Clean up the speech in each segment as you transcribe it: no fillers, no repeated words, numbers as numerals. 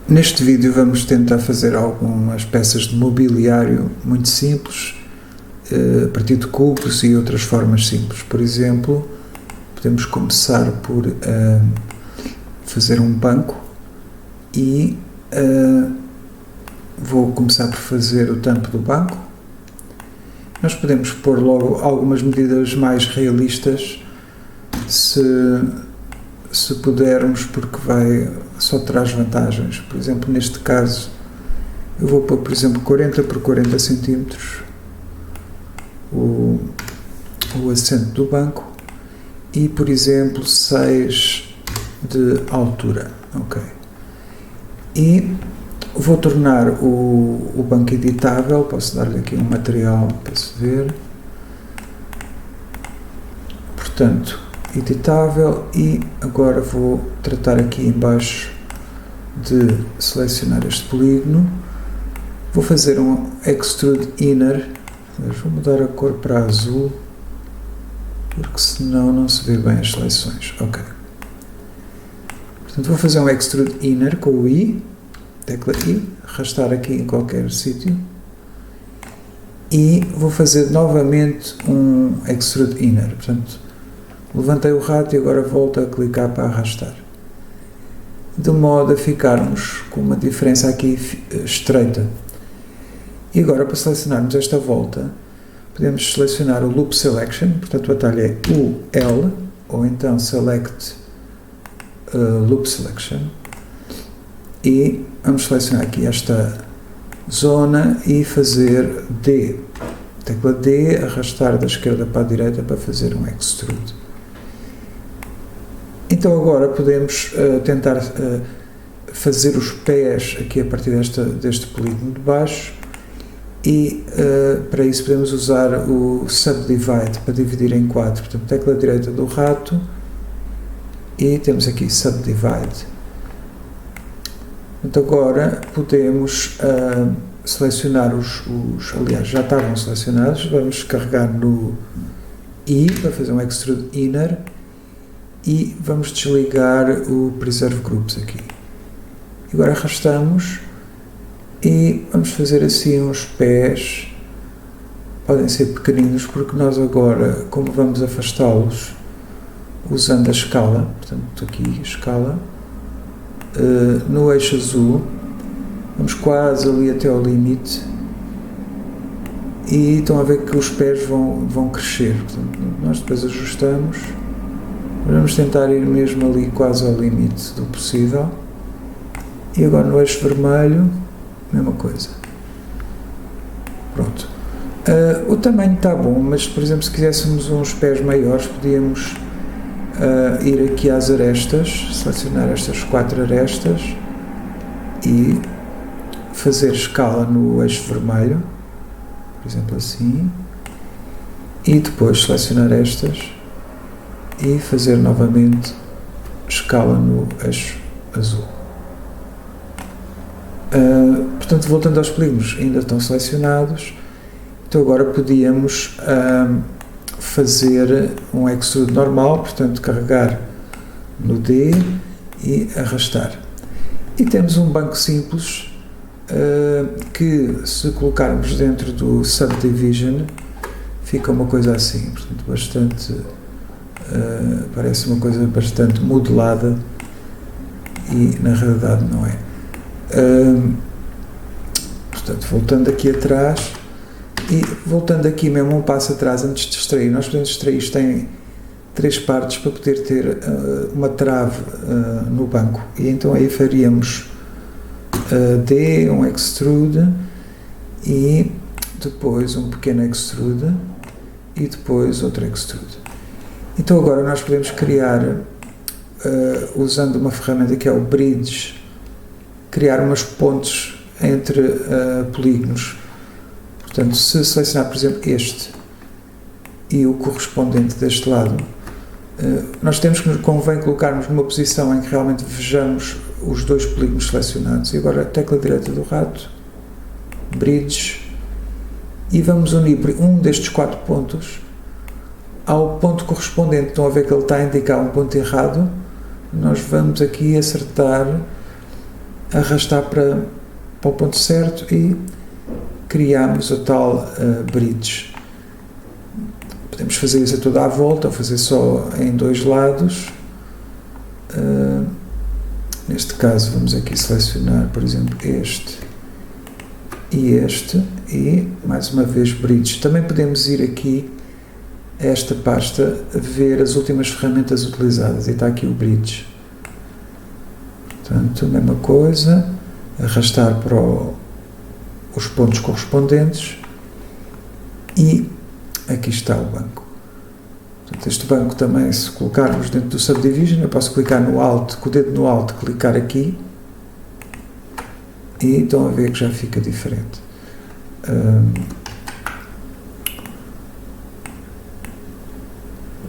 Neste vídeo vamos tentar fazer algumas peças de mobiliário muito simples, a partir de cubos e outras formas simples. Por exemplo, podemos começar por fazer um banco e vou começar por fazer o tampo do banco. Nós podemos pôr logo algumas medidas mais realistas, se pudermos, porque só traz vantagens. Por exemplo, neste caso, eu vou pôr, por exemplo, 40 por 40 centímetros o assento do banco e, por exemplo, 6 de altura. Ok. E vou tornar o banco editável. Posso dar-lhe aqui um material para se ver. Portanto, editável, e agora vou tratar aqui em baixo de selecionar este polígono. Vou fazer um Extrude Inner, vou mudar a cor para azul, porque senão não se vê bem as seleções. Ok. Portanto, vou fazer um Extrude Inner com o I, tecla I, arrastar aqui em qualquer sítio, e vou fazer novamente um Extrude Inner. Portanto, levantei o rato e agora volto a clicar para arrastar, de modo a ficarmos com uma diferença aqui estreita. E agora, para selecionarmos esta volta, podemos selecionar o Loop Selection. Portanto, o atalho é UL, ou então Select Loop Selection, e vamos selecionar aqui esta zona e fazer D, tecla D, arrastar da esquerda para a direita para fazer um Extrude. Então agora podemos tentar fazer os pés aqui a partir deste polígono de baixo, e para isso podemos usar o Subdivide para dividir em 4. Portanto, tecla direita do rato e temos aqui Subdivide. Então agora podemos selecionar aliás, já estavam selecionados. Vamos carregar no I para fazer um Extrude Inner e vamos desligar o Preserve Groups aqui. Agora arrastamos e vamos fazer assim uns pés. Podem ser pequeninos, porque nós agora, como vamos afastá-los usando a escala, portanto aqui escala, no eixo azul, vamos quase ali até ao limite, e estão a ver que os pés vão crescer. Portanto, nós depois ajustamos. Vamos tentar ir mesmo ali quase ao limite do possível. E agora no eixo vermelho, mesma coisa. Pronto. O tamanho está bom, mas, por exemplo, se quiséssemos uns pés maiores, podíamos ir aqui às arestas, selecionar estas 4 arestas e fazer escala no eixo vermelho, por exemplo assim, e depois selecionar estas e fazer novamente escala no eixo azul. Portanto, voltando aos polígonos, ainda estão selecionados. Então agora podíamos fazer um Extrude normal, portanto carregar no D e arrastar. E temos um banco simples que, se colocarmos dentro do Subdivision, fica uma coisa assim, portanto bastante... parece uma coisa bastante modelada, e na realidade não é. Portanto, voltando aqui atrás e voltando aqui mesmo um passo atrás antes de extrair, nós podemos extrair. Isto tem 3 partes para poder ter uma trave no banco, e então aí faríamos D, um Extrude, e depois um pequeno Extrude, e depois outro Extrude. Então agora nós podemos criar, usando uma ferramenta que é o Bridge, criar umas pontes entre polígonos. Portanto, se selecionar, por exemplo, este e o correspondente deste lado, nós temos que, convém colocarmos numa posição em que realmente vejamos os 2 polígonos selecionados. E agora, tecla direita do rato, Bridge, e vamos unir um destes 4 pontos ao ponto correspondente. Estão a ver que ele está a indicar um ponto errado. Nós vamos aqui acertar arrastar para o ponto certo e criamos a tal bridge. Podemos fazer isso a toda a volta ou fazer só em dois lados. Neste caso vamos aqui selecionar, por exemplo, este e mais uma vez bridge. Também podemos ir aqui a esta pasta ver as últimas ferramentas utilizadas e está aqui o bridge. Portanto, a mesma coisa, arrastar para os pontos correspondentes e aqui está o banco. Portanto, este banco também, se colocarmos dentro do Subdivision, eu posso clicar no Alt, com o dedo no Alt, clicar aqui e estão a ver que já fica diferente.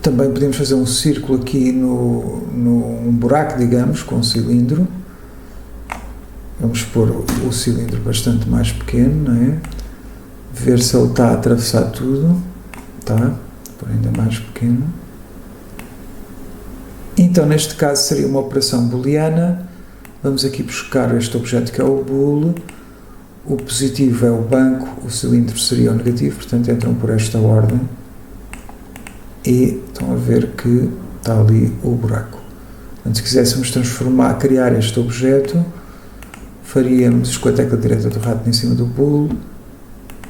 Também podemos fazer um círculo aqui um buraco, digamos, com um cilindro. Vamos pôr o cilindro bastante mais pequeno, não é? Ver se ele está a atravessar tudo. Está, por ainda mais pequeno. Então, neste caso, seria uma operação booleana. Vamos aqui buscar este objeto que é o bool. O positivo é o banco, o cilindro seria o negativo, portanto, entram por esta ordem. E estão a ver que está ali o buraco. Portanto, se quiséssemos criar este objeto, faríamos com a tecla direita do rato em cima do bool,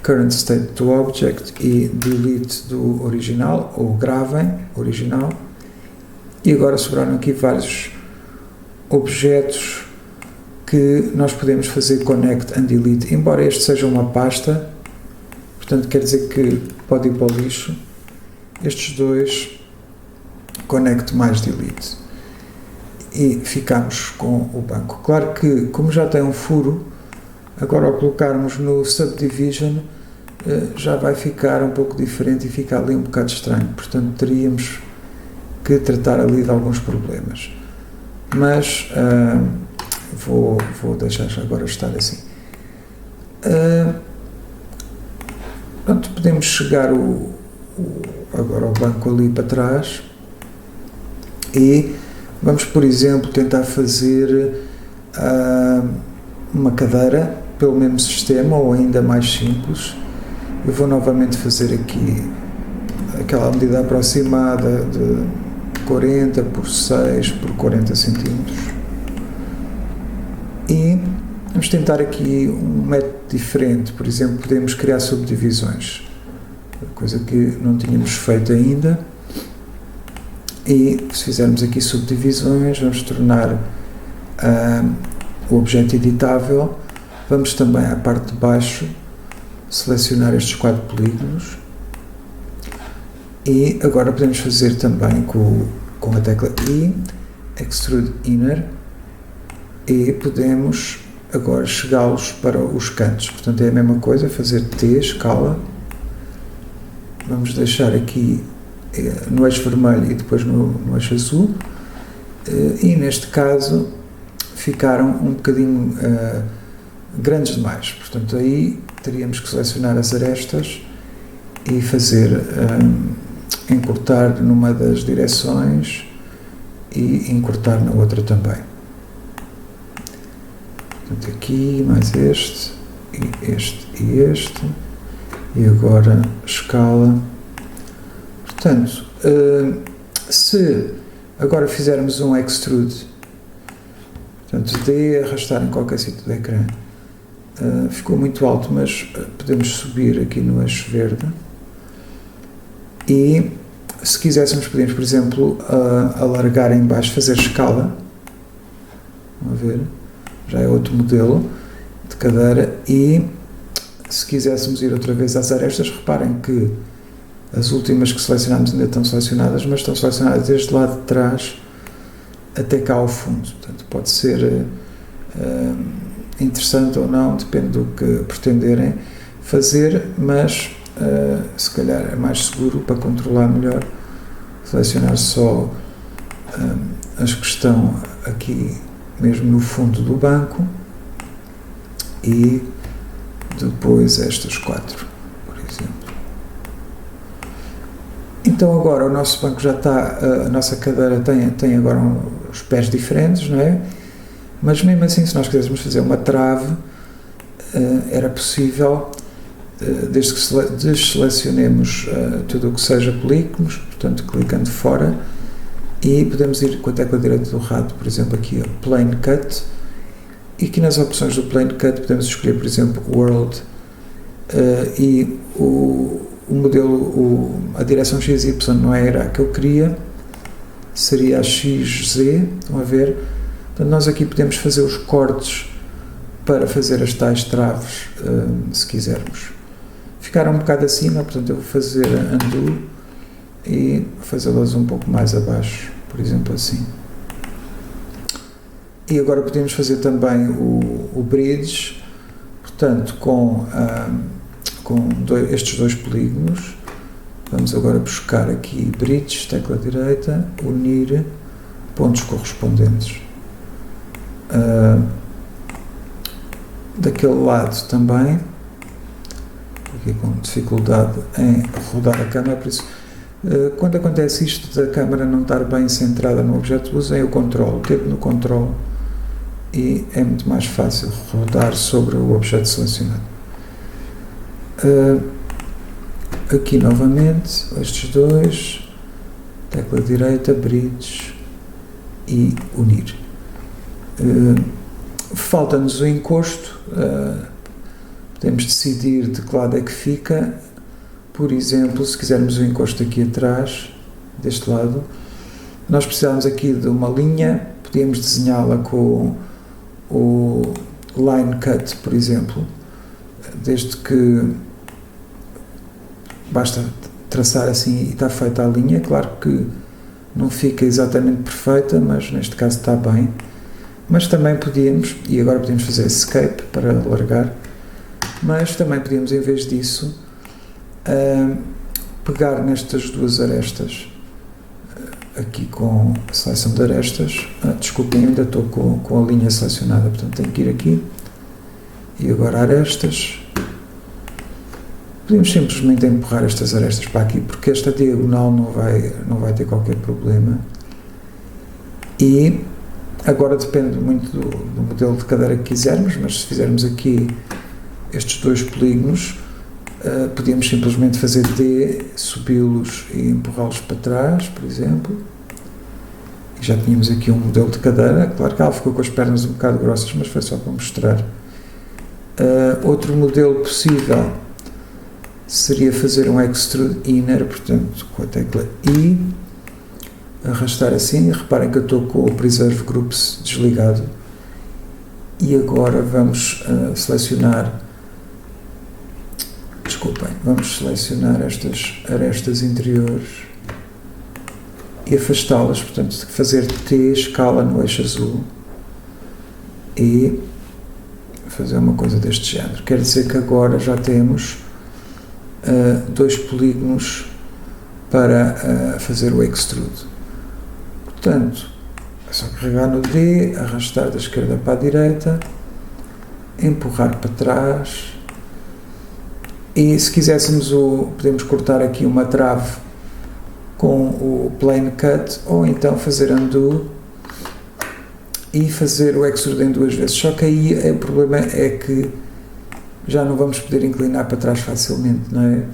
current state do object e delete do original, ou gravem original. E agora sobraram aqui vários objetos que nós podemos fazer connect and delete, embora este seja uma pasta, portanto quer dizer que pode ir para o lixo. Estes dois, connect mais delete, e ficamos com o banco. Claro que, como já tem um furo, agora ao colocarmos no Subdivision já vai ficar um pouco diferente e fica ali um bocado estranho, portanto teríamos que tratar ali de alguns problemas, mas vou deixar agora estar assim. Pronto, podemos chegar agora o banco ali para trás e vamos, por exemplo, tentar fazer uma cadeira pelo mesmo sistema ou ainda mais simples. Eu vou novamente fazer aqui aquela medida aproximada de 40 por 6 por 40 centímetros e vamos tentar aqui um método diferente. Por exemplo, podemos criar subdivisões, coisa que não tínhamos feito ainda, e se fizermos aqui subdivisões vamos tornar o objeto editável. Vamos também à parte de baixo selecionar estes 4 polígonos e agora podemos fazer também com a tecla I, Extrude Inner, e podemos agora chegá-los para os cantos. Portanto é a mesma coisa, fazer T, escala. Vamos deixar aqui no eixo vermelho e depois no eixo azul, e neste caso ficaram um bocadinho grandes demais, portanto aí teríamos que selecionar as arestas e fazer encurtar numa das direções e encurtar na outra também. Portanto aqui mais este e este. E agora escala. Portanto, se agora fizermos um extrude, portanto, de arrastar em qualquer sítio do ecrã, ficou muito alto, mas podemos subir aqui no eixo verde. E se quiséssemos, podemos, por exemplo, alargar em baixo, fazer escala. Vamos ver, já é outro modelo de cadeira. E se quiséssemos ir outra vez às arestas, reparem que as últimas que selecionámos ainda estão selecionadas, mas estão selecionadas desde lá de trás até cá ao fundo. Portanto, pode ser interessante ou não, depende do que pretenderem fazer, mas se calhar é mais seguro para controlar melhor selecionar só as que estão aqui mesmo no fundo do banco e depois estas 4, por exemplo. Então agora o nosso banco já está, a nossa cadeira tem agora os pés diferentes, não é? Mas mesmo assim, se nós quiséssemos fazer uma trave, era possível, desde que desselecionemos tudo o que seja polígonos, portanto clicando fora, e podemos ir com a tecla direita do rato, por exemplo aqui a Plane Cut, e aqui nas opções do Plane Cut podemos escolher, por exemplo, World, e o modelo, a direção XY não era a que eu queria, seria a XZ, estão a ver? Portanto, nós aqui podemos fazer os cortes para fazer as tais traves, se quisermos. Ficaram um bocado acima, portanto eu vou fazer undo e fazê-las um pouco mais abaixo, por exemplo assim. E agora podemos fazer também o bridge, portanto com estes dois polígonos. Vamos agora buscar aqui bridge, tecla direita, unir pontos correspondentes. Daquele lado também, aqui com dificuldade em rodar a câmera, por isso, quando acontece isto da câmera não estar bem centrada no objeto, usem o control, o dedo no control, e é muito mais fácil rodar sobre o objeto selecionado. Aqui novamente, estes dois, tecla direita, bridge e unir. Falta-nos o encosto, podemos decidir de que lado é que fica. Por exemplo, se quisermos o encosto aqui atrás, deste lado, nós precisamos aqui de uma linha, podíamos desenhá-la com o line cut, por exemplo, desde que basta traçar assim e está feita a linha. Claro que não fica exatamente perfeita, mas neste caso está bem. Mas também podíamos, e agora podemos fazer escape para largar, mas também podíamos, em vez disso, pegar nestas duas arestas, aqui com a seleção de arestas. Desculpem, ainda estou com a linha selecionada, portanto tenho que ir aqui, e agora arestas. Podemos simplesmente empurrar estas arestas para aqui, porque esta diagonal não vai ter qualquer problema. E agora depende muito do modelo de cadeira que quisermos, mas se fizermos aqui estes dois polígonos, podíamos simplesmente fazer D, subi-los e empurrá-los para trás, por exemplo. E já tínhamos aqui um modelo de cadeira. Claro que ela ficou com as pernas um bocado grossas, mas foi só para mostrar. Outro modelo possível seria fazer um extrude inner, portanto com a tecla I, arrastar assim, e reparem que eu estou com o preserve groups desligado, e agora vamos selecionar estas arestas interiores e afastá-las, portanto fazer T escala no eixo azul e fazer uma coisa deste género. Quer dizer que agora já temos dois polígonos para fazer o extrude. Portanto, é só carregar no D, arrastar da esquerda para a direita, empurrar para trás, e se quiséssemos podemos cortar aqui uma trave com o plane cut, ou então fazer undo e fazer o extrude em duas vezes. Só que aí o problema é que já não vamos poder inclinar para trás facilmente, não é?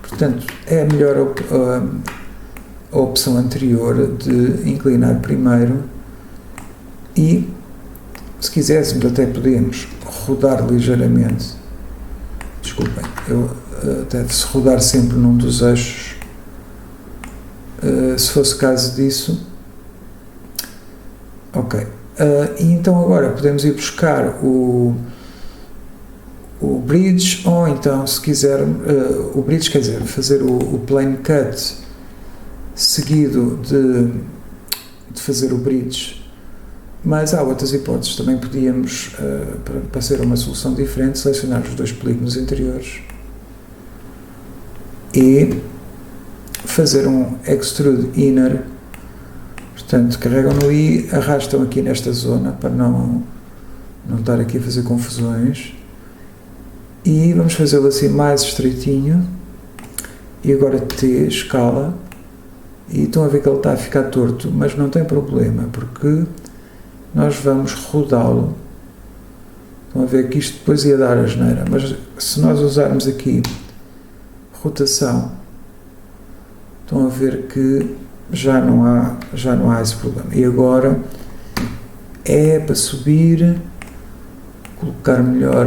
Portanto, é a melhor a opção anterior de inclinar primeiro, e se quiséssemos até podemos rodar ligeiramente. Desculpem, deve-se rodar sempre num dos eixos, se fosse caso disso. Ok, e então agora podemos ir buscar o bridge, ou então, se quiser, o bridge quer dizer fazer o plane cut seguido de fazer o bridge. Mas há outras hipóteses, também podíamos, para ser uma solução diferente, selecionar os dois polígonos interiores e fazer um extrude inner. Portanto, carregam no I, arrastam aqui nesta zona para não estar aqui a fazer confusões, e vamos fazê-lo assim mais estreitinho, e agora T, escala, e estão a ver que ele está a ficar torto, mas não tem problema, porque nós vamos rodá-lo. Estão a ver que isto depois ia dar asneira, mas se nós usarmos aqui rotação, estão a ver que já não há esse problema. E agora é para subir, colocar melhor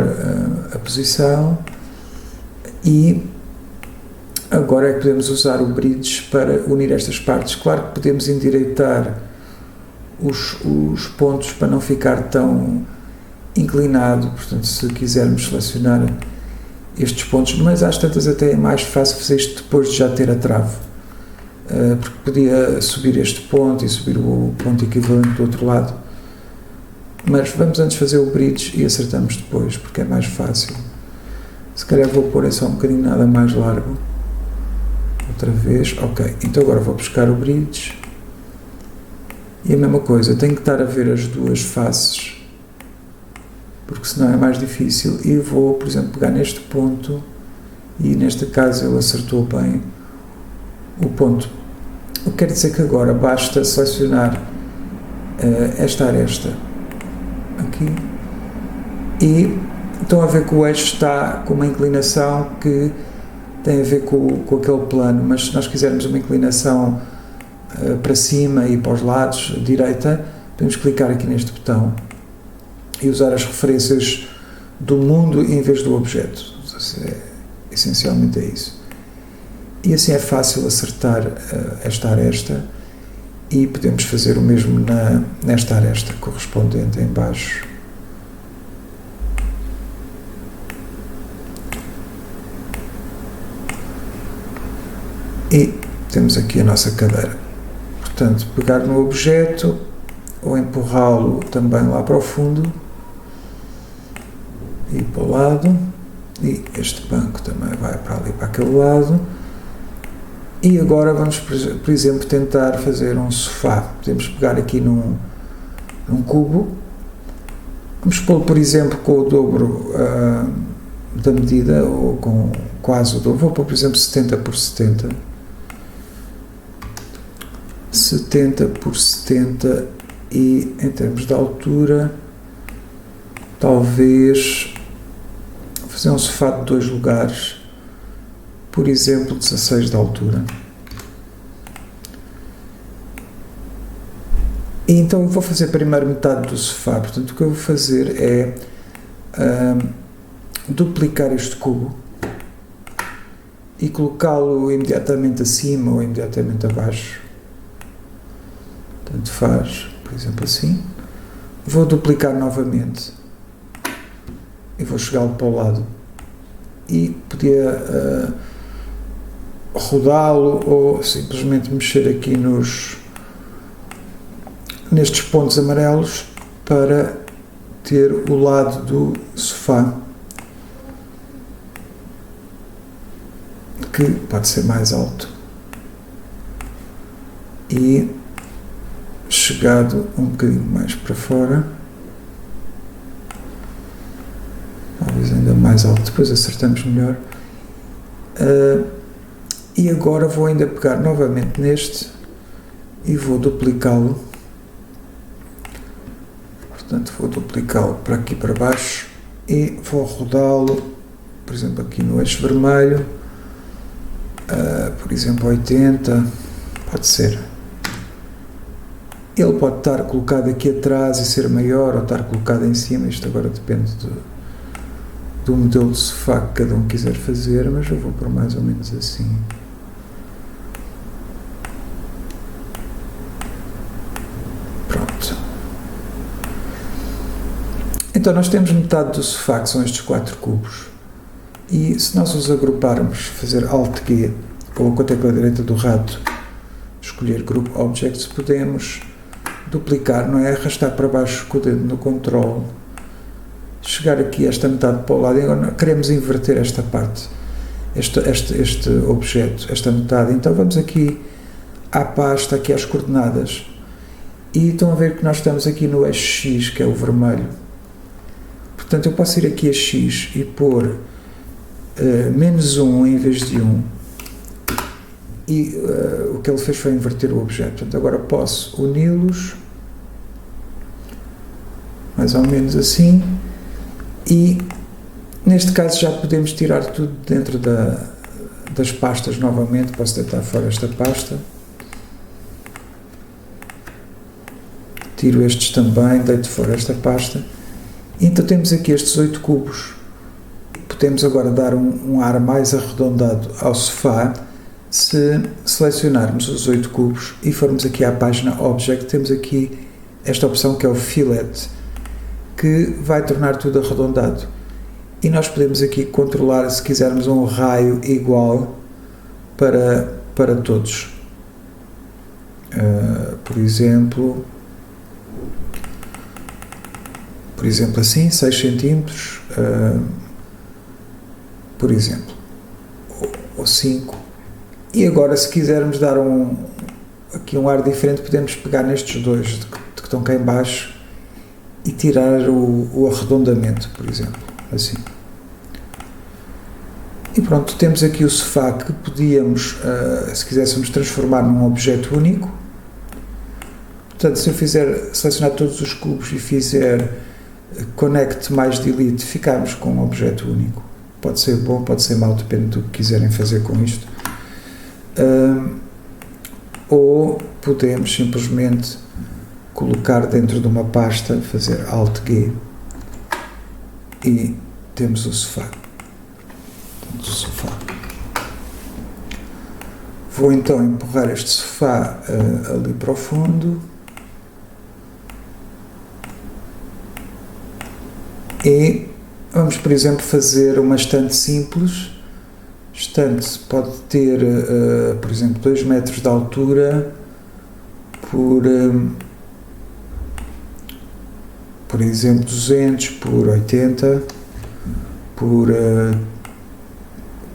a posição, e agora é que podemos usar o bridge para unir estas partes. Claro que podemos endireitar os pontos para não ficar tão inclinado, portanto, se quisermos selecionar estes pontos, mas às tantas até é mais fácil fazer isto depois de já ter a trave, porque podia subir este ponto e subir o ponto equivalente do outro lado, mas vamos antes fazer o bridge e acertamos depois, porque é mais fácil. Se calhar vou pôr só um bocadinho nada mais largo, outra vez, ok, então agora vou buscar o bridge, e a mesma coisa, tenho que estar a ver as duas faces, porque senão é mais difícil, e vou, por exemplo, pegar neste ponto, e neste caso ele acertou bem o ponto. O que quer dizer que agora basta selecionar esta aresta aqui, e estão a ver que o eixo está com uma inclinação que tem a ver com aquele plano, mas se nós quisermos uma inclinação para cima e para os lados, direita, podemos clicar aqui neste botão e usar as referências do mundo em vez do objeto. Essencialmente é isso. E assim é fácil acertar esta aresta, e podemos fazer o mesmo nesta aresta correspondente em baixo. E temos aqui a nossa cadeira. Portanto, pegar no objeto ou empurrá-lo também lá para o fundo e para o lado, e este banco também vai para ali, para aquele lado. E agora vamos, por exemplo, tentar fazer um sofá. Podemos pegar aqui num cubo, vamos pô-lo, por exemplo, com o dobro da medida, ou com quase o dobro. Vou pôr, por exemplo, 70 por 70. 70 por 70, e em termos de altura, talvez fazer um sofá de 2 lugares, por exemplo, 16 de altura. E então eu vou fazer a primeira metade do sofá. Portanto, o que eu vou fazer é duplicar este cubo e colocá-lo imediatamente acima ou imediatamente abaixo. Tanto faz, por exemplo, assim. Vou duplicar novamente e vou chegá-lo para o lado, e podia rodá-lo ou simplesmente mexer aqui nestes pontos amarelos para ter o lado do sofá que pode ser mais alto e chegado um bocadinho mais para fora, talvez ainda mais alto, depois acertamos melhor. E agora vou ainda pegar novamente neste e vou duplicá-lo. Portanto, vou duplicá-lo para aqui para baixo e vou rodá-lo, por exemplo, aqui no eixo vermelho, por exemplo, 80, pode ser. Ele pode estar colocado aqui atrás e ser maior, ou estar colocado em cima. Isto agora depende do modelo de sofá que cada um quiser fazer, mas eu vou pôr mais ou menos assim. Pronto. Então nós temos metade do sofá, que são estes 4 cubos, e se nós os agruparmos, fazer Alt-G ou com a tecla direita do rato, escolher Group Objects, podemos duplicar, não é? Arrastar para baixo com o dedo no Control, chegar aqui esta metade para o lado, e agora queremos inverter esta parte, este objeto, esta metade. Então vamos aqui à pasta, aqui às coordenadas, e estão a ver que nós estamos aqui no eixo X, que é o vermelho. Portanto, eu posso ir aqui a X e pôr -1 em vez de 1, e o que ele fez foi inverter o objeto. Portanto, agora posso uni-los mais ou menos assim, e neste caso já podemos tirar tudo dentro das pastas novamente. Posso deitar fora esta pasta, tiro estes também, deito fora esta pasta. Então temos aqui estes 8 cubos. Podemos agora dar um ar mais arredondado ao sofá. Se selecionarmos os 8 cubos e formos aqui à página Object, temos aqui esta opção que é o Fillet, que vai tornar tudo arredondado. E nós podemos aqui controlar, se quisermos, um raio igual para todos. Por exemplo assim, 6 cm, por exemplo, ou 5. E agora, se quisermos dar aqui um ar diferente, podemos pegar nestes dois que estão cá em baixo e tirar o arredondamento, por exemplo, assim. E pronto, temos aqui o sofá que podíamos, se quiséssemos, transformar num objeto único. Portanto, se eu selecionar todos os cubos e fizer Connect mais Delete, ficamos com um objeto único. Pode ser bom, pode ser mau, depende do que quiserem fazer com isto. Ou podemos simplesmente colocar dentro de uma pasta, fazer Alt-G e temos o sofá. Vou então empurrar este sofá ali para o fundo e vamos, por exemplo, fazer uma estante simples. Estante pode ter, por exemplo, 2 metros de altura por exemplo, 200 por 80 por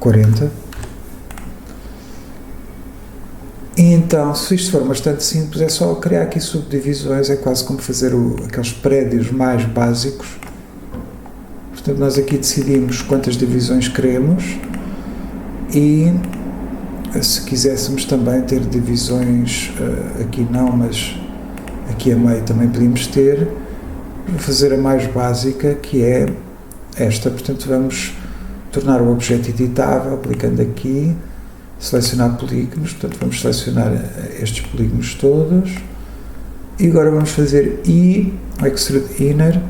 40. E então, se isto for bastante simples, é só criar aqui subdivisões, é quase como fazer aqueles prédios mais básicos. Portanto, nós aqui decidimos quantas divisões queremos e se quiséssemos também ter divisões, aqui não, mas aqui a meio também podíamos ter. Vou fazer a mais básica, que é esta. Portanto, vamos tornar o objeto editável, clicando aqui, selecionar polígonos. Portanto, vamos selecionar estes polígonos todos e agora vamos fazer Extrude Inner,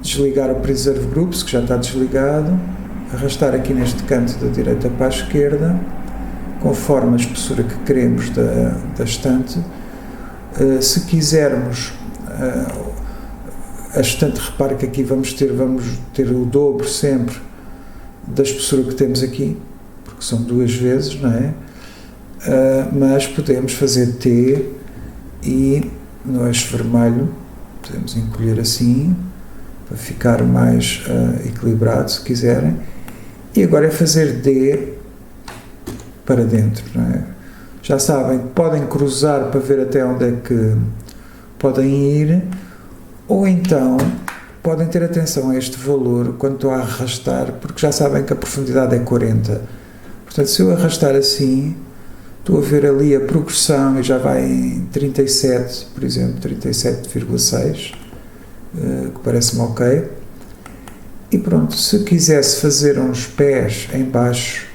desligar o Preserve Groups, que já está desligado, arrastar aqui neste canto da direita para a esquerda, conforme a espessura que queremos da estante. Se quisermos a estante, repare que aqui vamos ter o dobro sempre da espessura que temos aqui, porque são 2 vezes, não é? Mas podemos fazer T e no eixo vermelho podemos encolher assim para ficar mais equilibrado, se quiserem. E agora é fazer D para dentro, não é? Já sabem, podem cruzar para ver até onde é que podem ir, ou então podem ter atenção a este valor quando estou a arrastar, porque já sabem que a profundidade é 40. Portanto, se eu arrastar assim, estou a ver ali a progressão e já vai em 37, por exemplo, 37,6, que parece-me ok. E pronto, se quisesse fazer uns pés em baixo,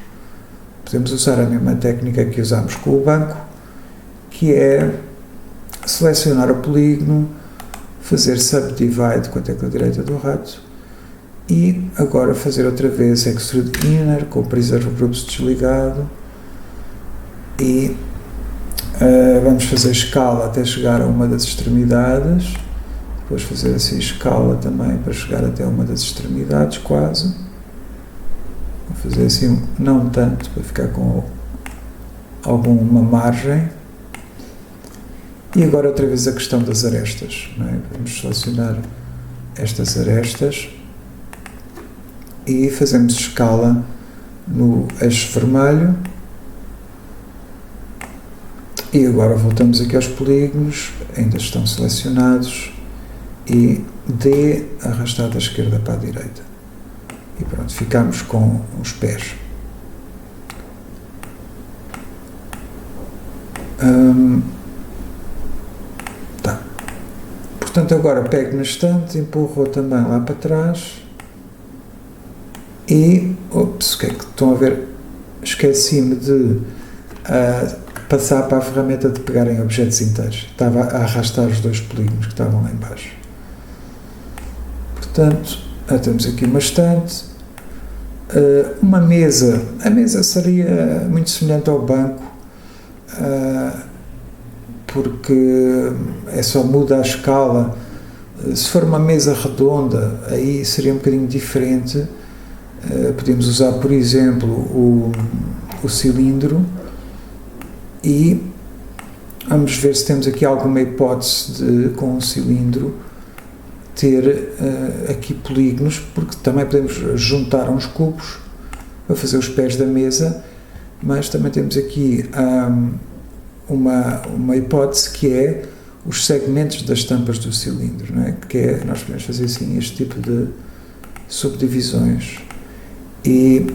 podemos usar a mesma técnica que usámos com o banco, que é selecionar o polígono, fazer Subdivide com a tecla direita do rato e agora fazer outra vez Extrude Inner com o Preserve Groups desligado e vamos fazer escala até chegar a uma das extremidades, depois fazer assim escala também para chegar até uma das extremidades quase. Vou fazer assim, não tanto, para ficar com alguma margem. E agora outra vez a questão das arestas, não é? Vamos selecionar estas arestas e fazemos escala no eixo vermelho. E agora voltamos aqui aos polígonos, ainda estão selecionados, e D arrastar da esquerda para a direita. E pronto, ficamos com os pés. Portanto, agora pego na estante, empurro também lá para trás e, ops, o que é que estão a ver? Esqueci-me de passar para a ferramenta de pegar em objetos inteiros. Estava a arrastar os 2 polígonos que estavam lá em baixo. Portanto, temos aqui uma estante, uma mesa. A mesa seria muito semelhante ao banco, porque só muda a escala. Se for uma mesa redonda, aí seria um bocadinho diferente. Podemos usar, por exemplo, o cilindro e vamos ver se temos aqui alguma hipótese de, com um cilindro, ter aqui polígonos, porque também podemos juntar uns cubos para fazer os pés da mesa, mas também temos aqui uma hipótese que é os segmentos das tampas do cilindro, não é? Nós podemos fazer assim este tipo de subdivisões e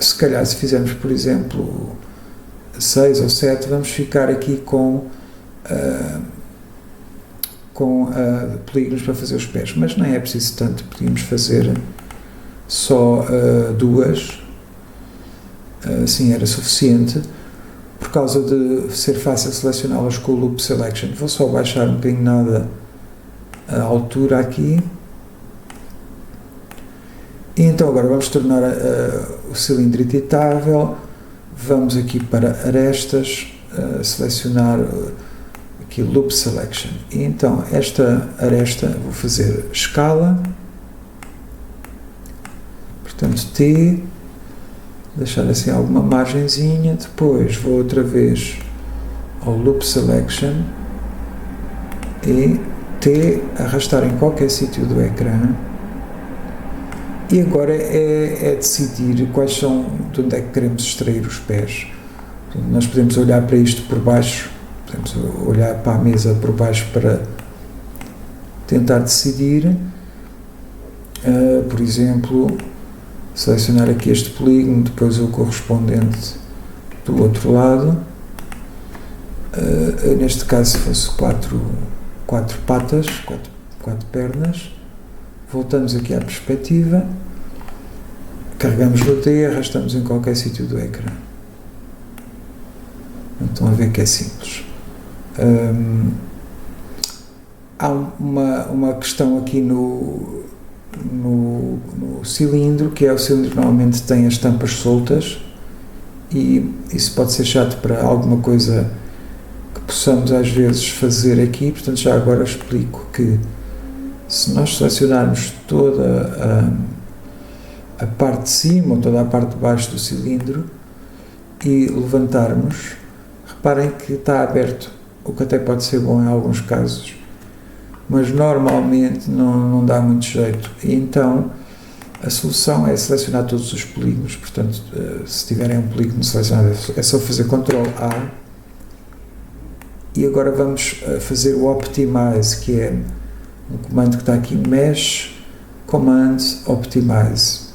se calhar se fizermos, por exemplo, 6 ou 7, vamos ficar aqui com polígonos para fazer os pés, mas nem é preciso tanto, podíamos fazer só 2, assim era suficiente. Por causa de ser fácil selecioná-las com o Loop Selection, vou só baixar um bocadinho nada a altura aqui. E então agora vamos tornar o cilindro editável. Vamos aqui para arestas, selecionar aqui Loop Selection. E então esta aresta vou fazer escala, portanto T, deixar assim alguma margenzinha, depois vou outra vez ao Loop Selection e T, arrastar em qualquer sítio do ecrã. E agora é decidir quais são, de onde é que queremos extrair os pés. Portanto, nós podemos olhar para isto por baixo, podemos olhar para a mesa por baixo para tentar decidir. Por exemplo, selecionar aqui este polígono, depois o correspondente do outro lado. Neste caso, se fosse 4 patas, 4 pernas. Voltamos aqui à perspectiva, carregamos no T, arrastamos em qualquer sítio do ecrã. Estão a ver que é simples. Há uma questão aqui no cilindro, que é o cilindro normalmente tem as tampas soltas e isso pode ser chato para alguma coisa que possamos às vezes fazer aqui. Portanto, já agora explico que se nós selecionarmos toda a parte de cima ou toda a parte de baixo do cilindro e levantarmos, reparem que está aberto, o que até pode ser bom em alguns casos, mas normalmente não dá muito jeito. E então a solução é selecionar todos os polígonos. Portanto, se tiverem um polígono selecionado, é só fazer Ctrl A e agora vamos fazer o Optimize, que é um comando que está aqui, Mesh Command Optimize.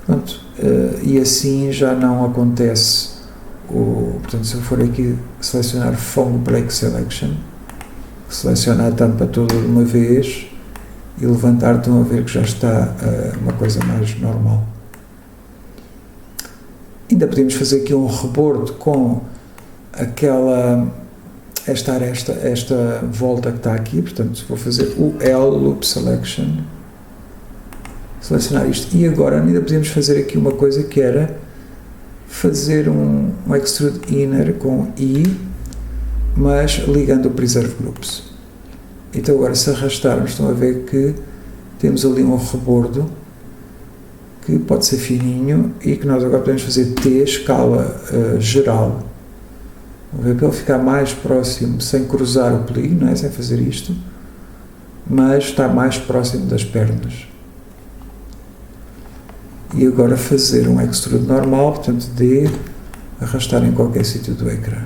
Pronto, e assim já não acontece portanto, se eu for aqui selecionar Foam Break Selection, seleciona a tampa toda de uma vez e levantar, estão a ver que já está uma coisa mais normal. Ainda podemos fazer aqui um rebordo com esta volta que está aqui, portanto vou fazer o L Loop Selection, selecionar isto, e agora ainda podemos fazer aqui uma coisa que era fazer um Extrude Inner com I, mas ligando o Preserve Groups. Então agora se arrastarmos, estão a ver que temos ali um rebordo que pode ser fininho e que nós agora podemos fazer T, escala geral. Vamos ver para ele ficar mais próximo, sem cruzar o polígono, não é? Sem fazer isto, mas está mais próximo das pernas. E agora fazer um extrude normal, portanto D, arrastar em qualquer sítio do ecrã.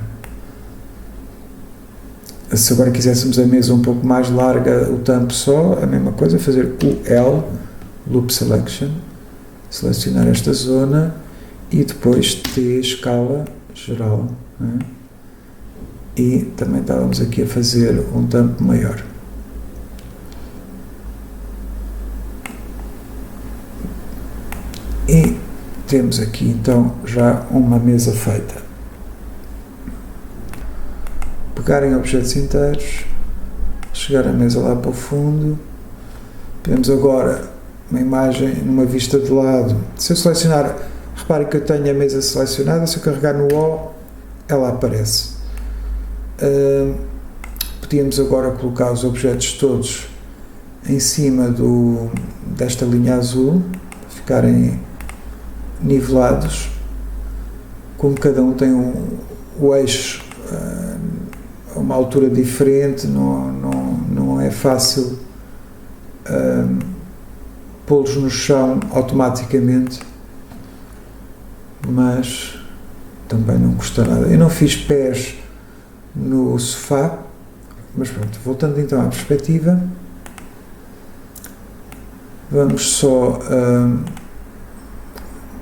Se agora quiséssemos a mesa um pouco mais larga, o tampo só, a mesma coisa, fazer o L, Loop Selection, selecionar esta zona e depois T, escala geral, não é? E também estávamos aqui a fazer um tampo maior. E temos aqui então já uma mesa feita. Pegar em objetos inteiros, chegar a mesa lá para o fundo. Temos agora uma imagem numa vista de lado. Se eu selecionar, reparem que eu tenho a mesa selecionada, se eu carregar no O, ela aparece. Podíamos agora colocar os objetos todos em cima desta linha azul, ficarem nivelados, como cada um tem o eixo a uma altura diferente, não é fácil pô-los no chão automaticamente, mas também não custa nada. Eu não fiz pés no sofá, mas pronto, voltando então à perspectiva, vamos só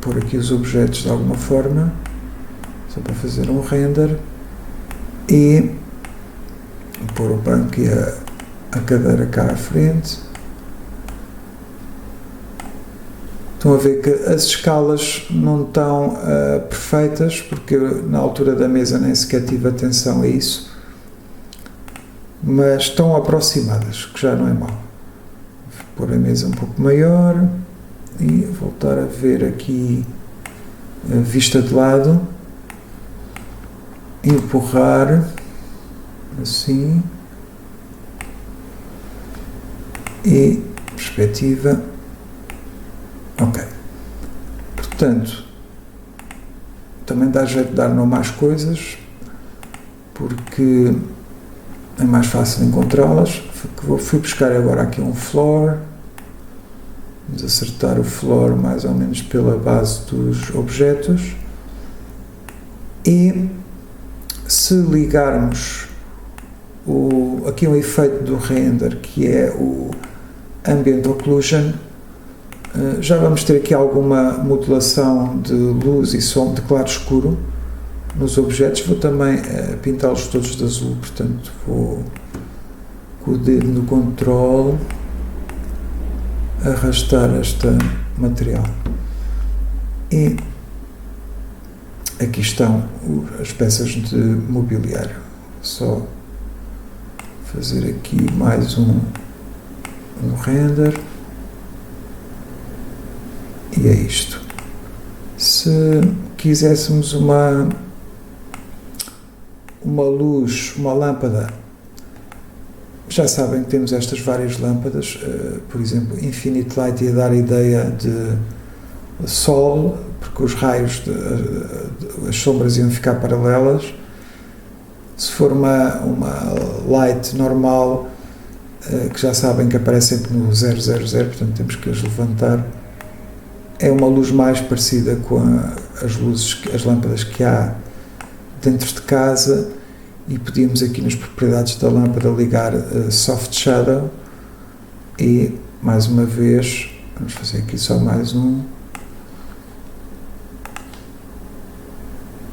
pôr aqui os objetos de alguma forma, só para fazer um render, e pôr o banco e a cadeira cá à frente. Estão a ver que as escalas não estão perfeitas, porque eu, na altura da mesa nem sequer tive atenção a isso, mas estão aproximadas, que já não é mau. Vou pôr a mesa um pouco maior e voltar a ver aqui a vista de lado, empurrar assim e perspectiva. Ok, portanto, também dá jeito de dar nome às coisas, porque é mais fácil encontrá-las. Fui buscar agora aqui um floor, vamos acertar o floor mais ou menos pela base dos objetos, e se ligarmos aqui um efeito do render, que é o Ambient Occlusion, já vamos ter aqui alguma modulação de luz e som, de claro escuro nos objetos. Vou também pintá-los todos de azul, portanto vou com o dedo no controle arrastar este material, e aqui estão as peças de mobiliário. Só fazer aqui mais um render. E é isto. Se quiséssemos uma luz, uma lâmpada, já sabem que temos estas várias lâmpadas, por exemplo, Infinite Light ia dar a ideia de sol, porque os raios, as sombras iam ficar paralelas. Se for uma light normal, que já sabem que aparece sempre no 000, portanto temos que as levantar. É uma luz mais parecida com as lâmpadas que há dentro de casa, e podíamos aqui nas propriedades da lâmpada ligar Soft Shadow, e mais uma vez vamos fazer aqui só mais um,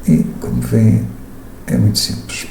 e como veem é muito simples.